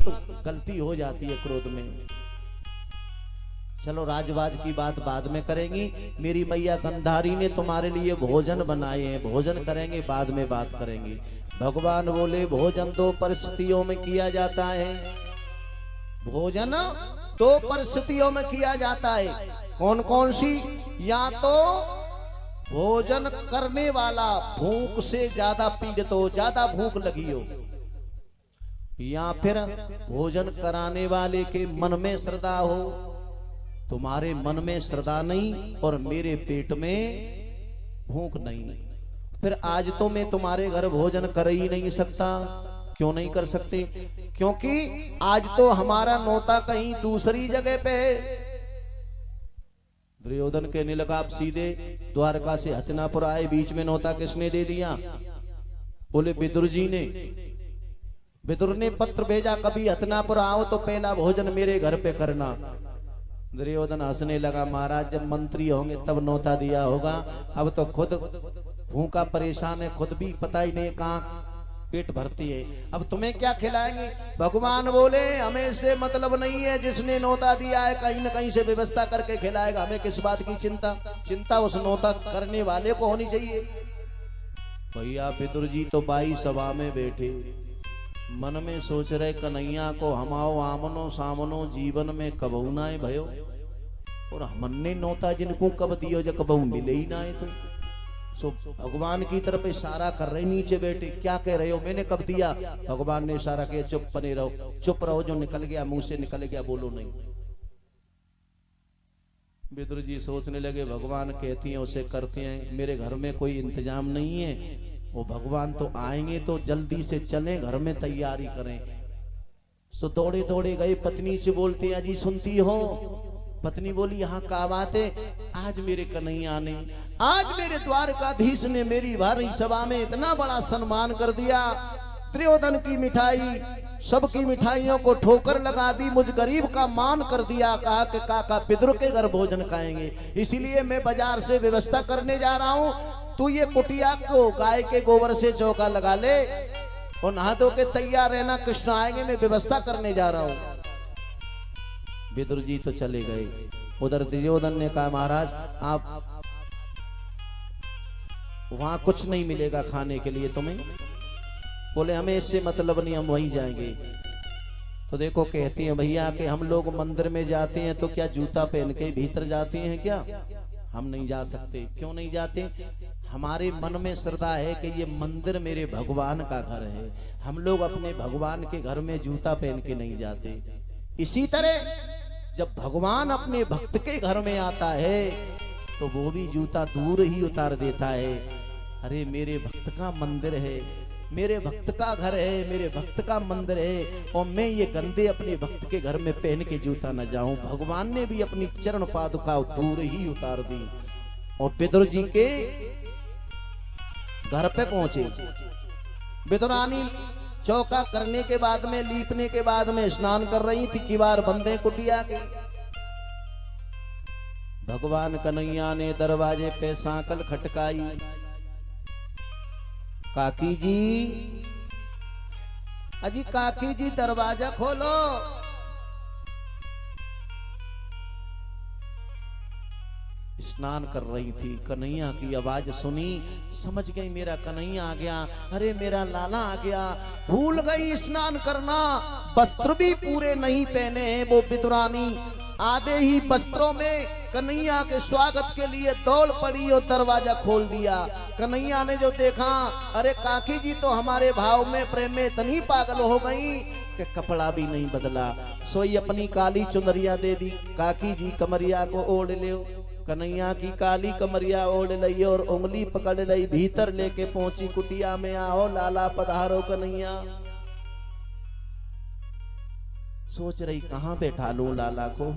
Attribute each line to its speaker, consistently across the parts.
Speaker 1: तो गलती हो जाती है क्रोध में। चलो राजवाज की बात बाद में करेंगी। मेरी मैया गंधारी ने तुम्हारे लिए भोजन बनाए हैं, भोजन करेंगे, बाद में बात करेंगे। भगवान बोले भोजन दो परिस्थितियों में किया जाता है, भोजन दो परिस्थितियों में किया जाता है। कौन कौन सी? या तो भोजन करने वाला भूख से ज्यादा पीड़ित हो, ज्यादा भूख लगी हो, या फिर भोजन कराने वाले के मन में श्रद्धा हो। तुम्हारे मन में श्रद्धा नहीं और मेरे पेट में भूख नहीं, फिर आज तो मैं तुम्हारे घर भोजन कर ही नहीं सकता। क्यों नहीं कर सकते? क्योंकि आज तो हमारा नौता कहीं दूसरी जगह पे है। दुर्योधन कहने लगा आप सीधे द्वारका से हस्तिनापुर आए, बीच में नौता किसने दे दिया? बोले विदुर जी ने। विदुर ने पत्र भेजा कभी हस्तिनापुर आओ तो पहला भोजन मेरे घर पे करना। दुर्योधन हंसने लगा, महाराज जब मंत्री होंगे तब नौता दिया होगा, अब तो खुद भूखा परेशान है, खुद भी पता ही नहीं कहाँ पेट भरती है, अब तुम्हें क्या खिलाएंगे? भगवान बोले हमें से मतलब नहीं है, जिसने नौता दिया है कहीं न कहीं से व्यवस्था करके खिलाएगा, हमें किस बात की चिंता? चिंता उस नौता करने वाले को होनी चाहिए। भैया विदुर जी तो बाई सभा में बैठे, मन में सोच रहे कन्हैया को हमाओ आमनो सामनो जीवन में कबहू ना है भयो, और हमने नौता जिनको कब दियो जो कबहू मिले ही ना है। तो सो भगवान की तरफ इशारा कर रहे, नीचे बैठे क्या कह रहे हो? मैंने कब दिया? भगवान ने इशारा किया चुप बने रहो, चुप रहो, जो निकल गया मुंह से निकल गया बोलो नहीं। विदुर जी सोचने लगे भगवान कहती हैं उसे करते हैं, मेरे घर में कोई इंतजाम नहीं है, वो भगवान तो आएंगे तो जल्दी से चलें, घर में तैयारी करें। सो दौड़े दौड़े गए, पत्नी से बोलते हैं अजी सुनती हो? पत्नी बोली यहाँ का बात है? आज मेरे कन्हैया ने, आज मेरे द्वारकाधीश ने मेरी भारी सभा में इतना बड़ा सम्मान कर दिया, दुर्योधन की मिठाई सबकी मिठाइयों को ठोकर लगा दी, मुझ गरीब का मान कर दिया, कहा कि काका विदुर के घर भोजन खाएंगे, इसीलिए मैं बाजार से व्यवस्था करने जा रहा हूँ, तू ये कुटिया को गाय के गोबर से चौका लगा ले और नहा धो के तैयार रहना, कृष्ण आएंगे, मैं व्यवस्था करने जा रहा हूँ। विदुर जी तो चले गए। उधर दुर्योधन ने कहा महाराज आप वहां कुछ नहीं मिलेगा खाने के लिए तुम्हें। बोले हमें इससे मतलब नहीं, हम वहीं जाएंगे। तो देखो कहती हैं भैया कि हम लोग मंदिर में जाते हैं तो क्या जूता पहन के भीतर जाते हैं क्या? हम नहीं जा सकते। क्यों नहीं जाते? हमारे मन में श्रद्धा है कि ये मंदिर मेरे भगवान का घर है, हम लोग अपने भगवान के घर में जूता पहन के नहीं जाते। इसी तरह जब भगवान अपने भक्त के घर में आता है तो वो भी जूता दूर ही उतार देता है। अरे मेरे भक्त का मंदिर है, मेरे भक्त का घर है, मेरे भक्त का मंदिर है, और मैं ये गंदे अपने भक्त के घर में पहन के जूता न जाऊं। भगवान ने भी अपनी चरण पादुका दूर ही उतार दी और विदुर जी के घर पे पहुंचे। विदुरानी चौका करने के बाद में, लीपने के बाद में स्नान कर रही थी, किवाड़ बंदे कुटिया के। भगवान कन्हैया ने दरवाजे पे सांकल खटकाई, काकी जी, अजी काकी जी दरवाजा खोलो। स्नान कर रही थी, कन्हैया की आवाज सुनी, समझ गई मेरा कन्हैया आ गया, अरे मेरा लाला आ गया। भूल गई स्नान करना, वस्त्र भी पूरे नहीं पहने हैं वो विदुरानी, आधे ही वस्त्रों में कन्हैया के स्वागत के लिए दौड़ पड़ी और दरवाजा खोल दिया। कन्हैया ने जो देखा, अरे काकी जी तो हमारे भाव में प्रेम में इतनी पागल हो गई कि कपड़ा भी नहीं बदला, सोई अपनी काली चुनरिया दे दी, काकी जी कमरिया को ओढ़ ले। कन्हैया की काली कमरिया ओढ़ लई और उंगली पकड़ लई, भीतर लेके पहुंची कुटिया में, आओ लाला पधारो कन्हैया। सोच रही कहां बैठा लूं लाला को,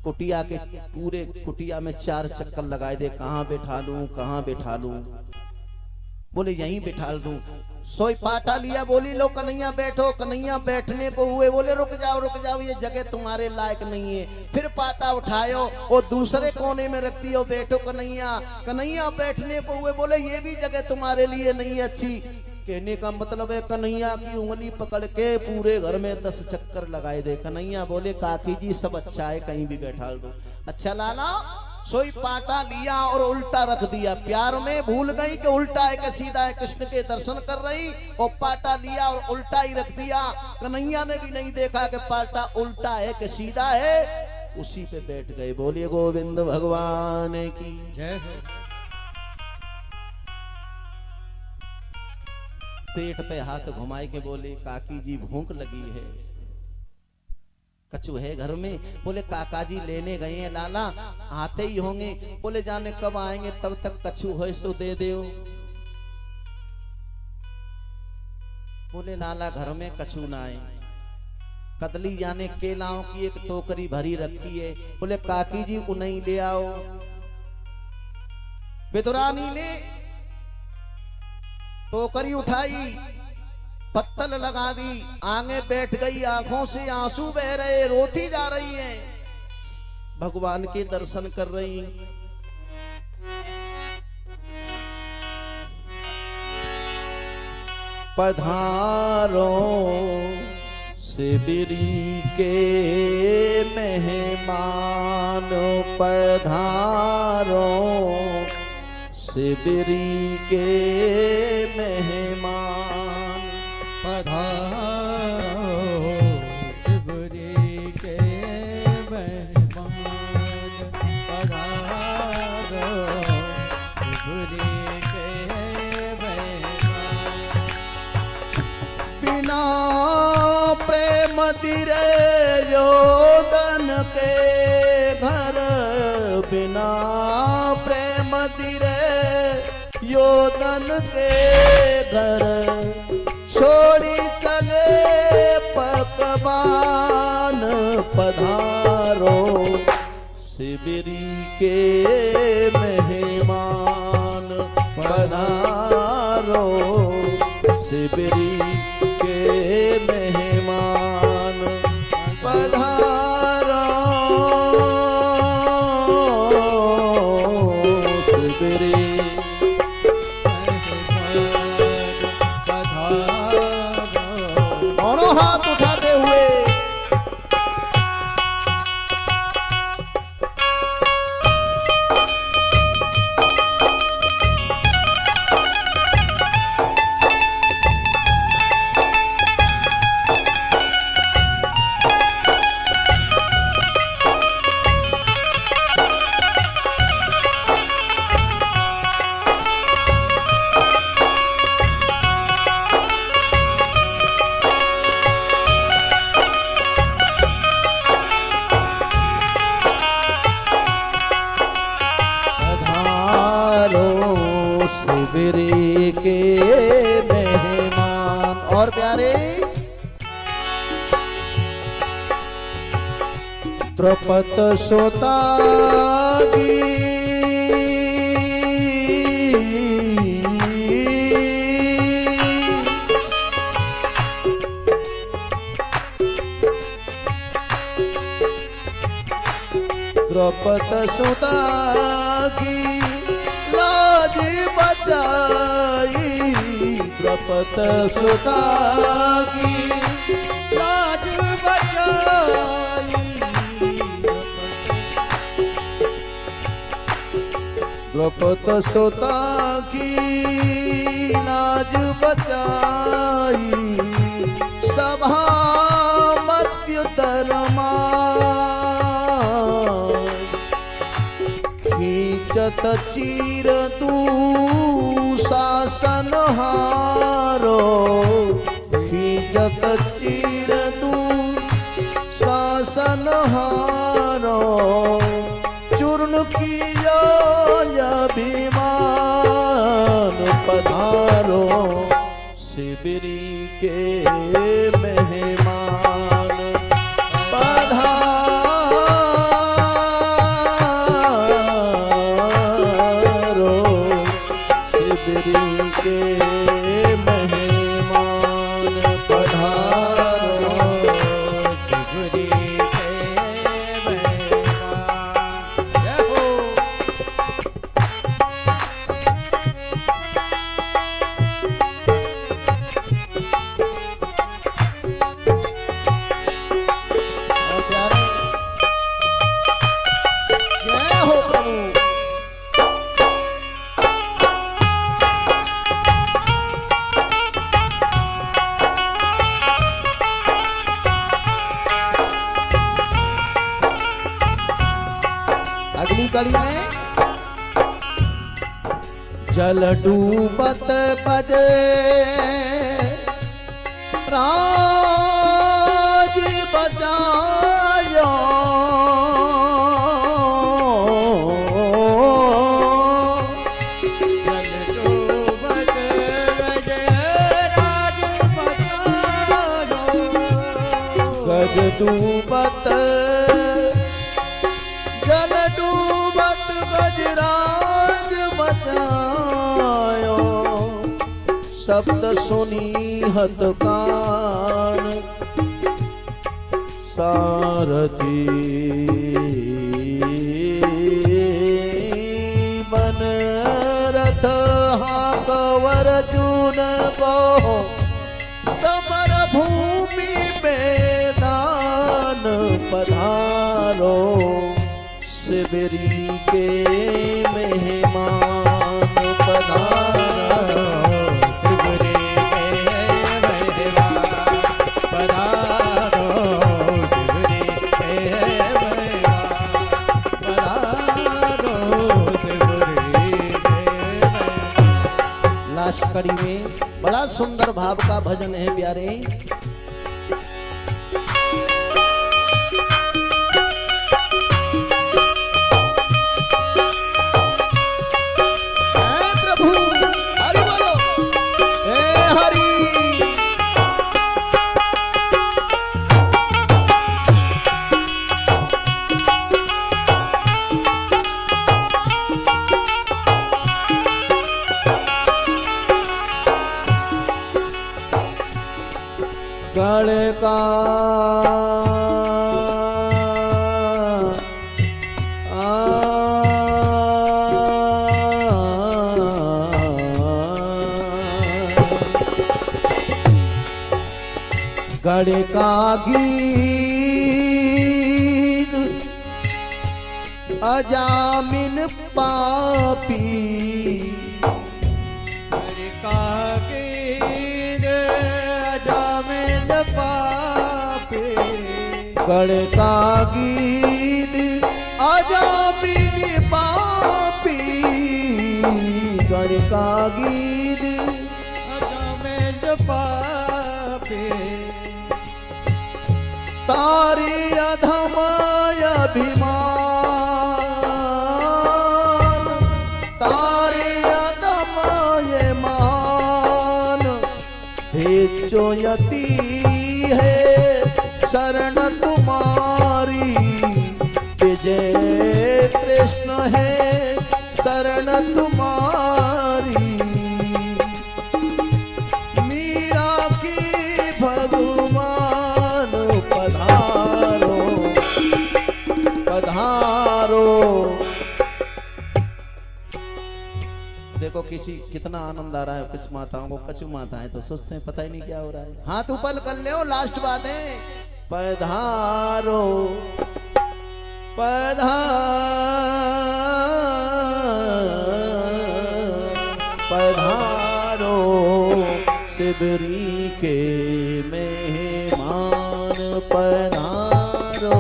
Speaker 1: कुटिया के पूरे कुटिया में 4 चक्कर लगाए दे, कहां बैठा लूं, कहां बैठा लूं। बोले यहीं बैठा दूं। सोई पाटा लिया, बोली लो कन्हैया बैठो। कन्हैया बैठने को हुए, बोले रुक जाओ ये जगह तुम्हारे लायक नहीं है। फिर पाटा उठायो और दूसरे कोने में रख दियो, बैठो कन्हैया। कन्हैया बैठने को हुए, बोले ये भी जगह तुम्हारे लिए नहीं अच्छी। कहने का मतलब है कन्हैया की उंगली पकड़ के पूरे घर में 10 चक्कर लगाए दे। कन्हैया बोले काकी जी सब अच्छा है, कहीं भी बैठा दो। अच्छा लाला, सोई पाटा लिया और उल्टा रख दिया। प्यार में भूल गई कि उल्टा है कि सीधा है, कृष्ण के दर्शन कर रही और पाटा लिया और उल्टा ही रख दिया। कन्हैया ने भी नहीं देखा कि पाटा उल्टा है कि सीधा है, उसी पे बैठ गए। बोलिए गोविंद भगवान की
Speaker 2: जय।
Speaker 1: पेट पे हाथ घुमाए के बोले काकी जी भूख लगी है, कछु है घर में? बोले काका जी लेने गए हैं लाला, आते ही होंगे। बोले जाने कब आएंगे, तब तक कछु हो सो दे दो। बोले लाला घर में कछु ना आए। कदली जाने केलाओं की एक टोकरी भरी रखी है। बोले काकी जी को नहीं ले आओ। विदुरानी ने टोकरी उठाई, पत्तल लगा दी, आगे बैठ गई, आंखों से आंसू बह रहे, रोती जा रही है, भगवान के दर्शन कर रही। पधारो शिबिरी के मेहमान, पधारो शिबिरी के मेहमान,
Speaker 2: पधारो शिबिरी के मेहमान, पधारो शिबिरी के मेहमान।
Speaker 1: बिना प्रेम दिरे योदन के घर, बिना प्रेम दिरे योदन के घर, छोड़ी चले पकवान, पधारो शिबिरी के मेहमान, पधारो शिबिरी के मेहमान, पधारो शिबिरी। दोनों हाथ उठाते हुए शिबिरी के मेहमान। और प्यारे द्रौपद सोता द्रौपद सुता की लाज बचाई, द्रौपद सुता की लाज बचाई, द्रौपद सुता की लाज बचाई, सभा मध्य धर्मा खींचत चीर तू शासन हारो, खींचत चीर तू शासन हारो, चूर्ण किया अभिमान, पधारो शिबिरी के मेहमान, पधारो शिबिरी के मेहमान, पधारो शिबिरी के मेहमान। जय हो। अगली कड़ी में जल डूबत बज राज बजायो गज डूबत जल डूबत गजराज बचायो शब्द सुनी हत कान सारथी बन रथ हाकवर जून को समर भूमि मैदान पधारो शिवरी के मेहमान पधारो
Speaker 2: शिवरी के मेहमान पधारो शिवरी के मेहमान पधारो शिवरी के
Speaker 1: लास्ट कड़ी में बड़ा सुंदर भाव का भजन है प्यारे। प्रभु हरि बोलो हे हरि गण का गण का गीत अजामिन पापी गण का गीत अजामिन पापी गण का गीत
Speaker 2: अजामिन पापी
Speaker 1: तारी अधमाय अभिमान तारी अधमाय मान भेजो यति है शरण तुम्हारी विजय कृष्ण है शरण तुम्हारी मीरा की भगवान पधारो पधारो। देखो किसी कितना आनंद आ रहा है। कुछ माताओं को कछु माताएं तो सोचते हैं पता ही नहीं क्या हो रहा है। हाथ ऊपर कर ले। लास्ट बात है पधारो पधारो शिवरी के मेहमान पधारो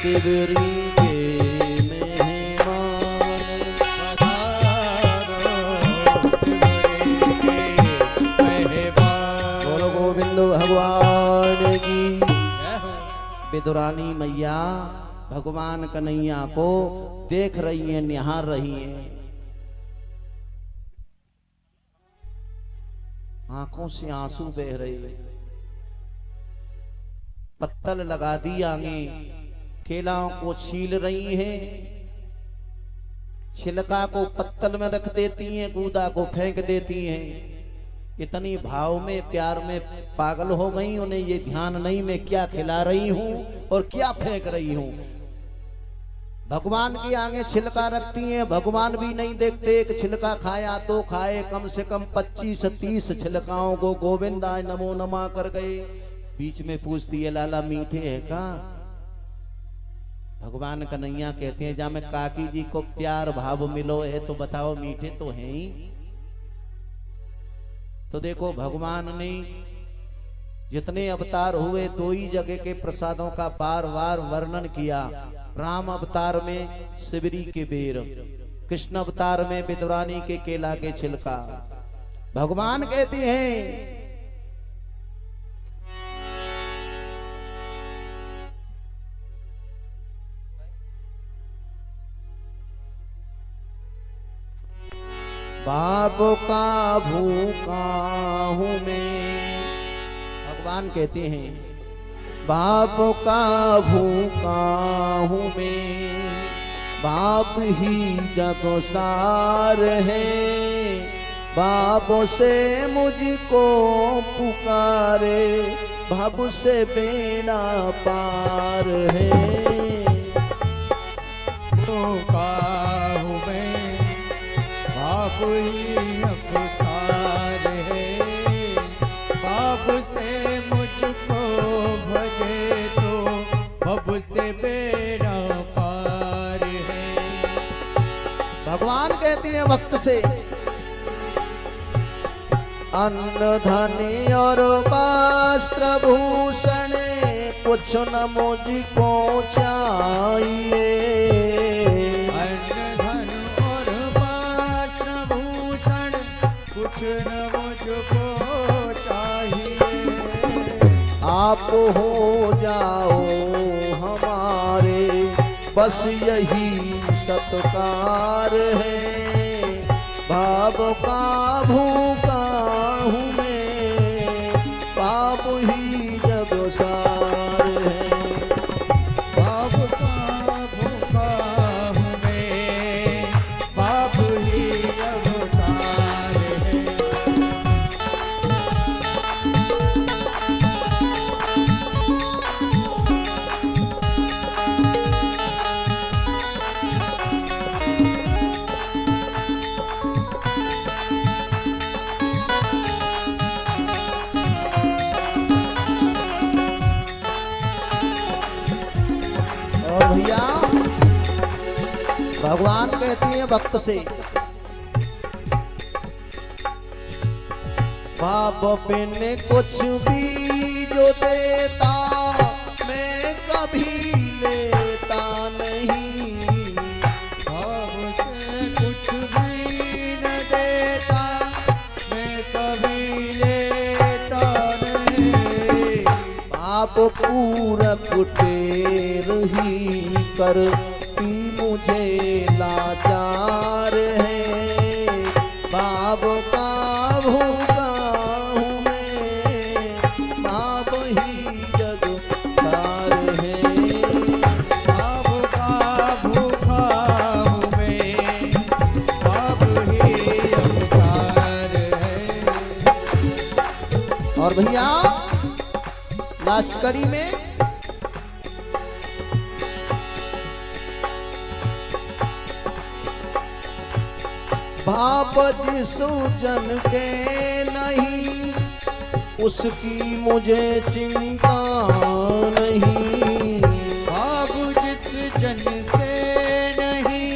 Speaker 1: शिवरी के मेहमान
Speaker 2: पधारो शिवरी के मेहमान।
Speaker 1: बोलो गोविंद भगवान की। विदुरानी मैया भगवान कन्हैया को देख रही है, निहार रही है। आंखों से आंसू बह रहे हैं। पत्तल लगा दी आगे, केलाओं को छील रही हैं, छिलका को पत्तल में रख देती हैं, गूदा को फेंक देती हैं। इतनी भाव में प्यार में पागल हो गई, उन्हें ये ध्यान नहीं मैं क्या खिला रही हूं और क्या फेंक रही हूं। भगवान की आगे छिलका रखती हैं, भगवान भी नहीं देखते। एक छिलका खाया तो खाए, कम से कम 25-30 छिलकाओं को गोविंदाय नमो नमा कर गए। बीच में पूछती है लाला मीठे है का? भगवान कन्हैया कहते हैं जा मैं काकी जी को प्यार भाव मिलो है तो बताओ मीठे तो हैं ही। तो देखो भगवान ने जितने अवतार हुए 2 ही जगह के प्रसादों का बार बार वर्णन किया। राम अवतार में शिवरी के बेर, कृष्ण अवतार में विदुरानी के केला के छिलका। भगवान कहते हैं बाप का भूखा हूं मैं। भगवान कहते हैं बाप का भूखा हूं मैं, बाप ही जग सार है, बाप से मुझको पुकारे, बाप से बेड़ा पार है।
Speaker 2: भूखा हूँ मैं, बाप ही अफसार है, बाप से मुझको भजे तो बब से बेड़ा पार है।
Speaker 1: भगवान कहते हैं भक्त से अन्न धन और वस्त्र भूषण कुछ न मुझको चाहिए।
Speaker 2: अन्न धन और वस्त्र भूषण कुछ न मुझको चाहिए।
Speaker 1: आप हो जाओ हमारे बस यही सत्कार है, भाव का भूखा हूँ मैं, पाप ही जग सार है।
Speaker 2: बाप का भूखा हूँ मैं, बाप ही अवतार है।
Speaker 1: और भैया भगवान कहती है भक्त से बाप बिन कुछ भी जो देता मैं कभी लेता नहीं।
Speaker 2: बाप से कुछ भी न देता मैं कभी लेता नहीं।
Speaker 1: बाप पूरक टेर ही कर भी मुझे लाचार है, बाप का भूखा हूँ मैं, बाप ही जग सार है।
Speaker 2: बाप का भूखा हूँ मैं, बाप ही अवतार है।
Speaker 1: और भैया लास्ट कड़ी में बाप जिस जन के नहीं उसकी मुझे चिंता नहीं।
Speaker 2: बाप जिस जन के नहीं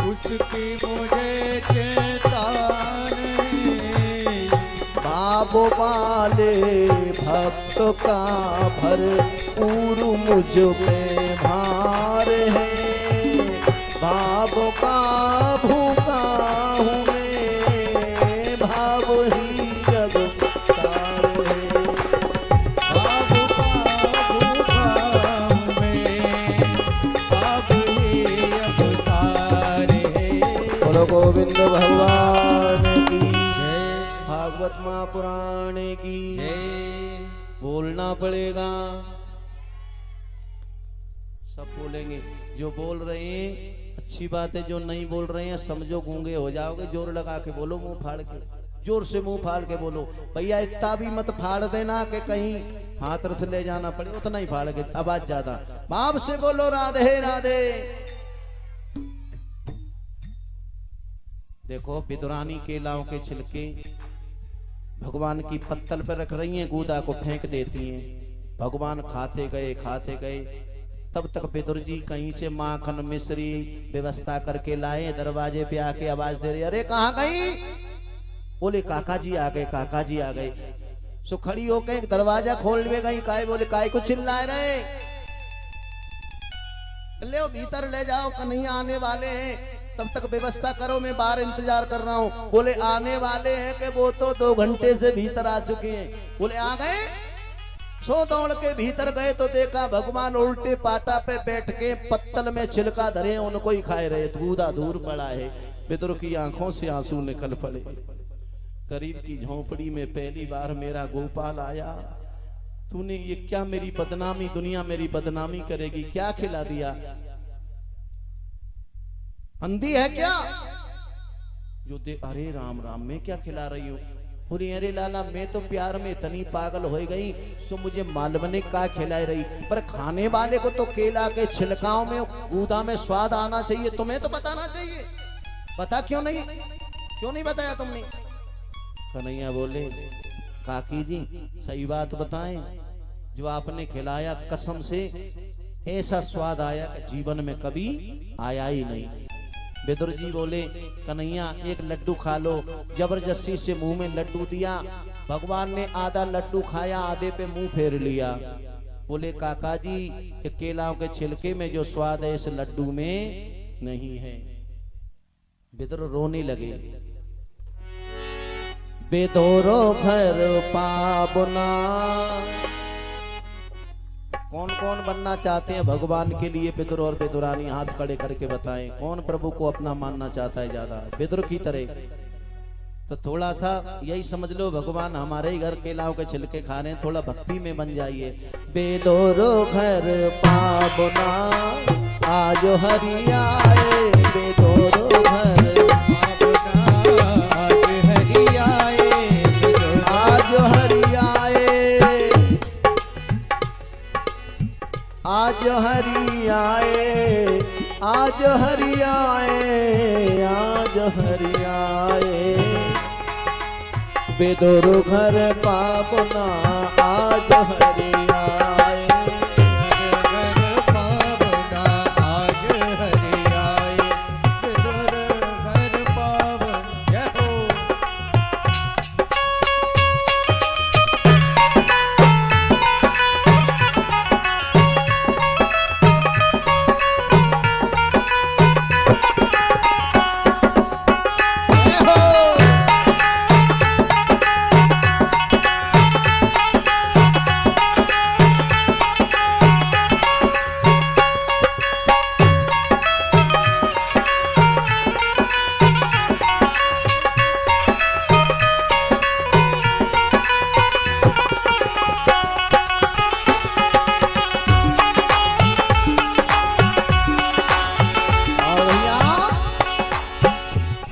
Speaker 2: उसकी मुझे चिंता नहीं।
Speaker 1: बाप वाले भक्त का भरपूर मुझ पे भार है, भाव का भूखा हूँ मैं, भाव ही जग सार है।
Speaker 2: बाप का भूखा हूँ मैं, बाप ही अवतार है।
Speaker 1: बोलो गोविंद भगवान की
Speaker 2: जय,
Speaker 1: भागवत महापुराण की
Speaker 2: जय।
Speaker 1: बोलना पड़ेगा, सब बोलेंगे। जो बोल रहे हैं अच्छी बात है, जो नहीं बोल रहे हैं समझो गूंगे हो जाओगे। जोर लगा के बोलो, मुंह फाड़ के, जोर से मुंह फाड़ के बोलो। भैया इतना भी मत फाड़ देना कि कहीं हाथ से ले जाना पड़े, उतना ही फाड़ के, आवाज ज्यादा। बाप से बोलो राधे राधे। देखो विदुरानी केलाओं के छिलके भगवान की पत्तल पर रख रही हैं, गूदा को फेंक देती हैं। भगवान खाते गए। तब तक विदुर जी कहीं से माखन मिश्री व्यवस्था करके लाए, दरवाजे पे आके आवाज दे रही, अरे कहाँ गई? बोले काका जी आ गए, काका जी आ गए। सो खड़ी होके दरवाजा खोलने गई, काय बोले काय को चिल्ला रहे? ले भीतर ले जाओ, कन्हैया आने वाले हैं, तब तक व्यवस्था करो, मैं बाहर इंतजार कर रहा हूँ। बोले आने वाले हैं कि वो तो 2 घंटे से भीतर आ चुके हैं। बोले आ गए? सो दौड़ के भीतर गए तो देखा भगवान उल्टे पाटा पे बैठ के पत्तल में छिलका धरे उनको ही खाए रहे, दूधा दूर पड़ा है। विदुर की आंखों से आंसू निकल पड़े। गरीब की झोंपड़ी में पहली बार मेरा गोपाल आया, तूने ये क्या मेरी बदनामी, दुनिया मेरी बदनामी करेगी, क्या खिला दिया? अंधी है क्या? जो दे, अरे राम राम, मैं क्या खिला रही हूँ? बोली अरे लाला, मैं तो प्यार में इतनी पागल हो गई तो मुझे मालूम नहीं क्या खिलाई रही, पर खाने वाले को तो केला के छिलकाओं में गूदा में स्वाद आना चाहिए, तुम्हें तो बताना चाहिए। पता क्यों नहीं बताया तुमने? कन्हैया बोले काकी जी सही बात बताएं, जो आपने खिलाया कसम से ऐसा स्वाद आया कि जीवन में कभी आया ही नहीं। विदुर जी बोले कन्हैया एक लड्डू खा लो। जबरदस्ती से मुंह में लड्डू दिया, भगवान ने आधा लड्डू खाया, आधे पे मुंह फेर लिया। बोले काका जी कि केलाओं के छिलके में जो स्वाद है इस लड्डू में नहीं है। विदुर रोने लगे। बेदोरो घर पावना, कौन कौन बनना चाहते हैं भगवान के लिए? विदुर और विदुरानी हाथ खड़े करके बताएं, कौन प्रभु को अपना मानना चाहता है ज्यादा विदुर की तरह? तो थोड़ा सा यही समझ लो भगवान हमारे ही घर केलाओं के छिलके खा रहे हैं, थोड़ा भक्ति में बन जाइए। बेदोरो घर पावना आज हरि आए, बेदोरो घर आज हरि आए, आज हरि आए, आज हरि आए। बेदोर घर पावना आज हरि आए,
Speaker 2: घर पावना आज हरि आए। बेदोर घर पावन जय हो।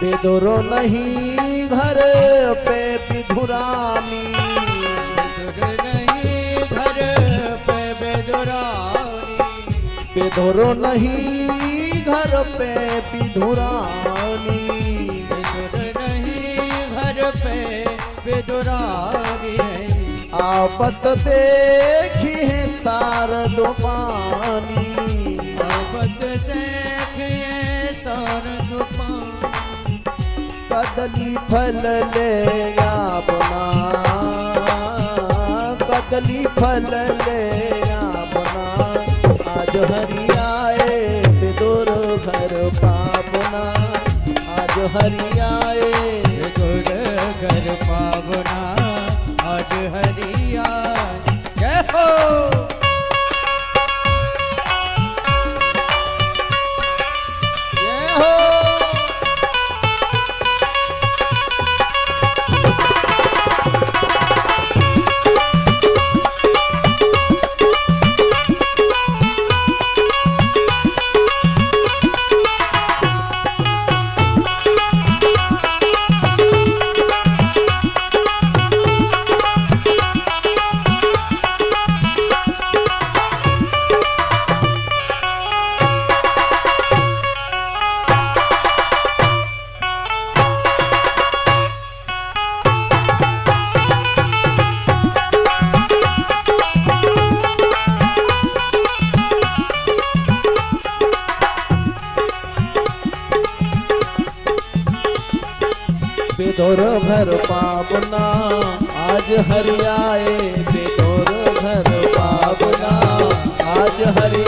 Speaker 1: बेदोरो नहीं घर पे विधुरानी,
Speaker 2: बेदोर नहीं घर पे बेदुरानी,
Speaker 1: बेदोरो नहीं घर पे विधुरानी।
Speaker 2: बेदोर नहीं घर पे बेदुरानी।
Speaker 1: आपत देखी है शारद पानी,
Speaker 2: आपत देखिए शारद पानी।
Speaker 1: कदली फल ले अपना, कदली फल ले अपना। आज हरि आए बेदोर घर पावना, आज हरि आए
Speaker 2: बेदोर घर पावना आज हरि आए। जय हो।
Speaker 1: जय हो। बेदोर घर पावना आज हरि आए, बेदोर घर पावना आज हरि